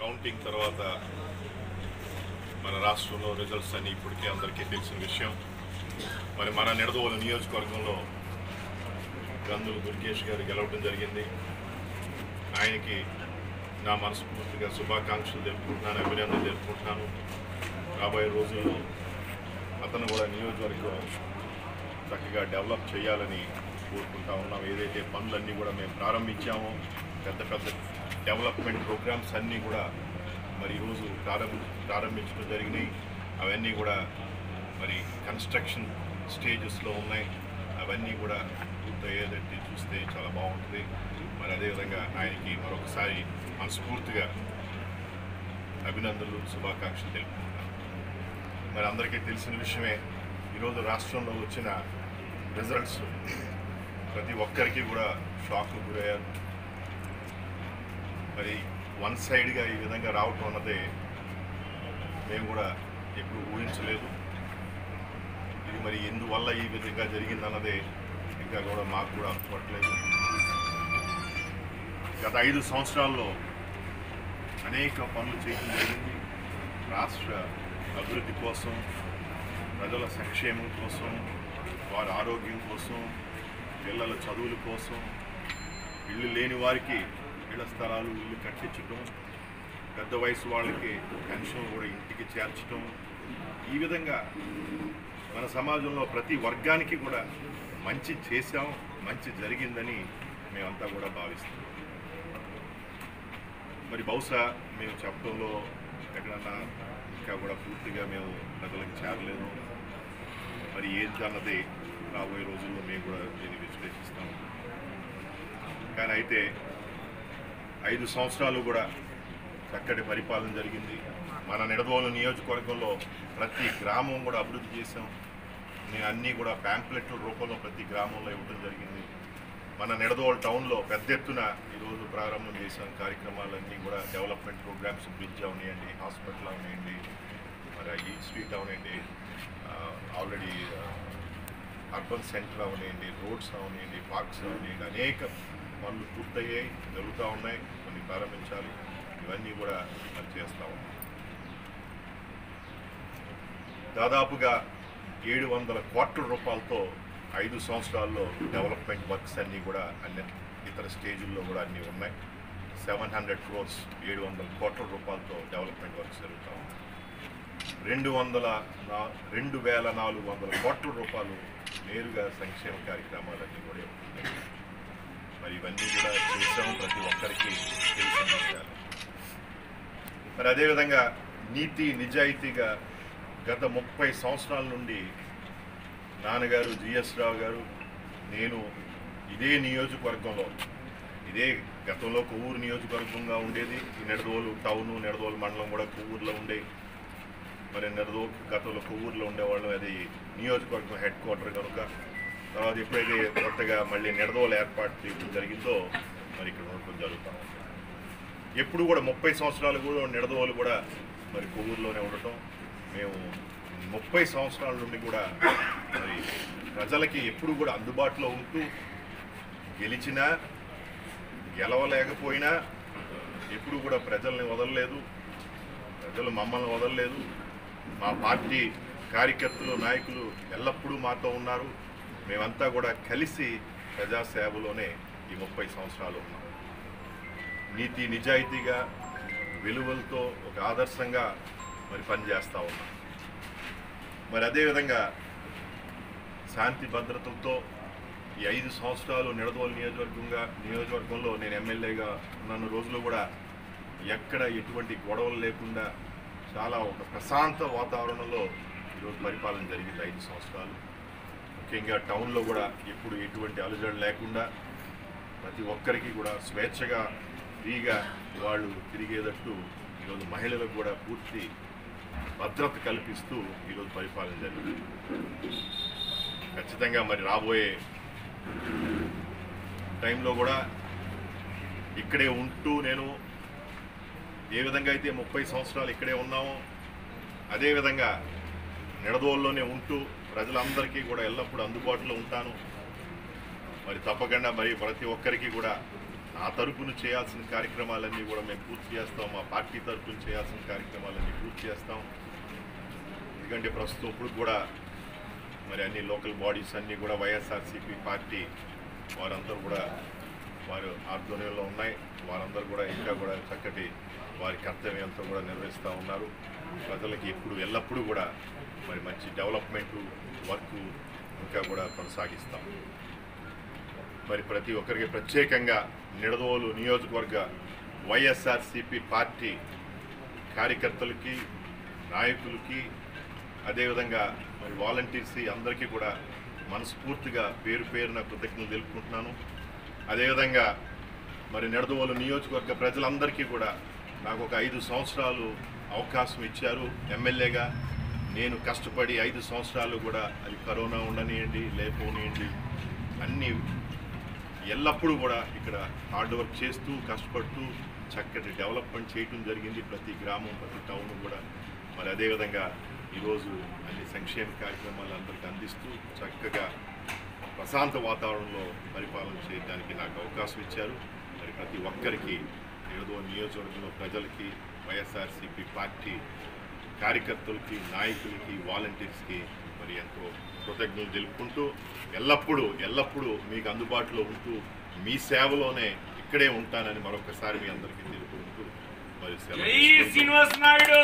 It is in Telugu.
కౌంటింగ్ తర్వాత మన రాష్ట్రంలో రిజల్ట్స్ అన్ని ఇప్పటికే అందరికీ తెలిసిన విషయం. మరి మన నిడదవోలు నియోజకవర్గంలో గందులు దుర్గేష్ గారు గెలవడం జరిగింది. ఆయనకి నా మనస్ఫూర్తిగా శుభాకాంక్షలు తెలుపుకుంటున్నాను, అభినందనలు తెలుపుకుంటున్నాను. రాబోయే రోజుల్లో అతను కూడా నియోజకవర్గం చక్కగా డెవలప్ చేయాలని కోరుకుంటా ఉన్నాం. ఏదైతే పనులన్నీ కూడా మేము ప్రారంభించామో, పెద్ద పెద్ద డెవలప్మెంట్ ప్రోగ్రామ్స్ అన్నీ కూడా మరి ఈరోజు ప్రారంభించడం జరిగినాయి. అవన్నీ కూడా మరి కన్స్ట్రక్షన్ స్టేజెస్లో ఉన్నాయి. అవన్నీ కూడా పూర్తయ్యేదంటే చూస్తే చాలా బాగుంటుంది. మరి అదేవిధంగా ఆయనకి మరొకసారి మనస్ఫూర్తిగా అభినందనలు, శుభాకాంక్షలు తెలుపుకుంటున్నాను. మరి అందరికీ తెలిసిన విషయమే, ఈరోజు రాష్ట్రంలో వచ్చిన రిజల్ట్స్ ప్రతి ఒక్కరికి కూడా షాక్కు గురయ్యారు. మరి వన్ సైడ్గా ఈ విధంగా రావటం అన్నదే మేము కూడా ఎప్పుడు ఊహించలేదు. ఇది మరి ఎందువల్ల ఈ విధంగా జరిగిందన్నదే ఇంకా కూడా మాకు కూడా అనుకోవట్లేదు. గత 5 సంవత్సరాల్లో అనేక పనులు చేయడం జరిగింది. రాష్ట్ర అభివృద్ధి కోసం, ప్రజల సంక్షేమం కోసం, వారి ఆరోగ్యం కోసం, పిల్లల చదువుల కోసం, ఇల్లు లేని వారికి ఇళ్ల స్థలాలు, ఇల్లు కట్టించడం, పెద్ద వయసు వాళ్ళకి పెన్షన్ కూడా ఇంటికి చేర్చడం, ఈ విధంగా మన సమాజంలో ప్రతి వర్గానికి కూడా మంచి చేశాం, మంచి జరిగిందని మేమంతా కూడా భావిస్తాం. మరి బహుశా మేము చెప్పడంలో ఎక్కడన్నా ఇంకా కూడా పూర్తిగా మేము ప్రజలకు చేరలేదు. మరి ఏంటి అన్నది రాబోయే రోజుల్లో మేము కూడా దీన్ని విశ్లేషిస్తాం. కానీ అయితే 5 సంవత్సరాలు కూడా చక్కటి పరిపాలన జరిగింది. మన నిడదవోలు నియోజకవర్గంలో ప్రతి గ్రామం కూడా అభివృద్ధి చేశాం. నేను అన్నీ కూడా ప్యాంప్లెట్ల రూపంలో ప్రతి గ్రామంలో ఇవ్వడం జరిగింది. మన నిడదవోలు టౌన్లో పెద్ద ఎత్తున ఈరోజు ప్రారంభం చేశాం కార్యక్రమాలన్నీ కూడా. డెవలప్మెంట్ ప్రోగ్రామ్స్, బ్రిడ్జ్ అవనివ్వండి, హాస్పిటల్ అవనివ్వండి, మరి ఈ స్ట్రీట్ అవనివ్వండి, ఆల్రెడీ అర్బన్ సెంటర్ అవనివ్వండి, రోడ్స్ అవనివ్వండి, పార్క్స్ అవనివ్వండి, అనేక పనులు పూర్తయ్యాయి, జరుగుతూ ఉన్నాయి, కొన్ని ప్రారంభించాలి. ఇవన్నీ కూడా మనం చేస్తూ ఉన్నాం. దాదాపుగా 700 కోట్ల రూపాయలతో 5 సంవత్సరాల్లో డెవలప్మెంట్ వర్క్స్ అన్నీ కూడా అన్ని ఇతర స్టేజుల్లో కూడా అన్నీ ఉన్నాయి. 700 crores, 700 కోట్ల రూపాయలతో డెవలప్మెంట్ వర్క్స్ జరుగుతూ ఉన్నాయి. 2,400 కోట్ల రూపాయలు నేరుగా సంక్షేమ కార్యక్రమాలన్నీ కూడా ఉన్నాయి. మరి ఇవన్నీ కూడా చేసాము, ప్రతి ఒక్కరికి తెలిసిన విషయాలు. మరి అదేవిధంగా నీతి నిజాయితీగా గత 30 సంవత్సరాల నుండి నాన్నగారు జిఎస్ రావు గారు, నేను ఇదే నియోజకవర్గంలో, ఇదే గతంలో కొవ్వూరు నియోజకవర్గంగా ఉండేది. ఈ నిడదవోలు టౌను, నిడదవోలు మండలం కూడా కొవ్వూరులో ఉండేవి. మరి నిడదవోలు గతంలో కొవ్వూరులో ఉండేవాళ్ళం. అది నియోజకవర్గం హెడ్ క్వార్టర్ కనుక తర్వాత ఎప్పుడైతే కొత్తగా మళ్ళీ నిడదవోలు ఏర్పాటు చేయడం జరిగిందో మరి ఇక్కడ ఉండటం జరుగుతూ ఉంది. ఎప్పుడు కూడా 30 సంవత్సరాలు కూడా నిడదవోలు కూడా మరి కొవ్వూరులోనే ఉండటం. మేము 30 సంవత్సరాల నుండి కూడా మరి ప్రజలకి ఎప్పుడు కూడా అందుబాటులో ఉంటూ, గెలిచినా గెలవలేకపోయినా ఎప్పుడు కూడా ప్రజల్ని వదలలేదు, ప్రజలు మమ్మల్ని వదలలేదు. మా పార్టీ కార్యకర్తలు, నాయకులు ఎల్లప్పుడూ మాతో ఉన్నారు. మేమంతా కూడా కలిసి ప్రజాసేవలోనే ఈ 30 సంవత్సరాలు ఉన్నాం. నీతి నిజాయితీగా, విలువలతో ఒక ఆదర్శంగా మరి పనిచేస్తూ ఉన్నాం. మరి అదేవిధంగా శాంతి భద్రతలతో ఈ 5 సంవత్సరాలు నిడదవోలు నియోజకవర్గంలో నేను ఎమ్మెల్యేగా ఉన్న రోజులు కూడా ఎక్కడ ఎటువంటి గొడవలు లేకుండా చాలా ఒక ప్రశాంత వాతావరణంలో ఈరోజు పరిపాలన జరిగింది 5 సంవత్సరాలు. ముఖ్యంగా టౌన్లో కూడా ఎప్పుడు ఎటువంటి అలజడి లేకుండా ప్రతి ఒక్కరికి కూడా స్వేచ్ఛగా, ఫ్రీగా వాళ్ళు తిరిగేటట్టు ఈరోజు మహిళలకు కూడా పూర్తి భద్రత కల్పిస్తూ ఈరోజు పరిపాలన జరిగింది. ఖచ్చితంగా మరి రాబోయే టైంలో కూడా ఇక్కడే ఉంటూ, నేను ఏ విధంగా అయితే 30 సంవత్సరాలు ఇక్కడే ఉన్నామో అదేవిధంగా నిడదవోలులోనే ఉంటూ ప్రజలందరికీ కూడా ఎల్లప్పుడూ అందుబాటులో ఉంటాను. మరి తప్పకుండా మరి ప్రతి ఒక్కరికి కూడా ఆ తరపున చేయాల్సిన కార్యక్రమాలన్నీ కూడా మేము పూర్తి చేస్తాం. మా పార్టీ తరపున చేయాల్సిన కార్యక్రమాలన్నీ పూర్తి చేస్తాం. ఎందుకంటే ప్రస్తుతం ఇప్పుడు కూడా మరి అన్ని లోకల్ బాడీస్ అన్నీ కూడా వైఎస్ఆర్సీపీ పార్టీ వారందరూ కూడా వారు ఆధ్వర్యంలో ఉన్నాయి. వారందరూ కూడా ఇంకా కూడా చక్కటి వారి కర్తవ్యంతో కూడా నిర్వహిస్తూ ఉన్నారు. ప్రజలకి ఎల్లప్పుడూ కూడా మరి మంచి డెవలప్మెంట్ వర్క్ ఇంకా కూడా కొనసాగిస్తాం. మరి ప్రతి ఒక్కరికి ప్రత్యేకంగా నిడదవోలు నియోజకవర్గ వైఎస్ఆర్సీపీ పార్టీ కార్యకర్తలకి, నాయకులకి, అదేవిధంగా మరి వాలంటీర్స్ అందరికీ కూడా మనస్ఫూర్తిగా పేరు పేరున కృతజ్ఞతలు తెలుపుకుంటున్నాను. అదేవిధంగా మరి నిడదవోలు నియోజకవర్గ ప్రజలందరికీ కూడా నాకు ఒక 5 సంవత్సరాలు అవకాశం ఇచ్చారు ఎమ్మెల్యేగా. నేను కష్టపడి 5 సంవత్సరాలు కూడా అది కరోనా ఉండనియండి లేకపోనియండి అన్నీ ఎల్లప్పుడూ కూడా ఇక్కడ హార్డ్ వర్క్ చేస్తూ కష్టపడుతూ చక్కటి డెవలప్మెంట్ చేయటం జరిగింది. ప్రతి గ్రామం ప్రతి టౌన్ కూడా మరి అదేవిధంగా ఈరోజు అన్ని సంక్షేమ కార్యక్రమాలు అందరికీ అందిస్తూ చక్కగా ప్రశాంత వాతావరణంలో పరిపాలన చేయడానికి నాకు అవకాశం ఇచ్చారు. మరి ప్రతి ఒక్కరికి ఏదో నియోజకవర్గంలో ప్రజలకి, వైఎస్ఆర్సీపీ పార్టీ కార్యకర్తలకి, నాయకులకి, వాలంటీర్స్కి మరి ఎంతో కృతజ్ఞతలు తెలుపుకుంటూ ఎల్లప్పుడూ మీకు అందుబాటులో ఉంటూ మీ సేవలోనే ఇక్కడే ఉంటానని మరొకసారి మీ అందరికీ తెలుపుకుంటూ మరి శ్రీనివాస్ నాయుడు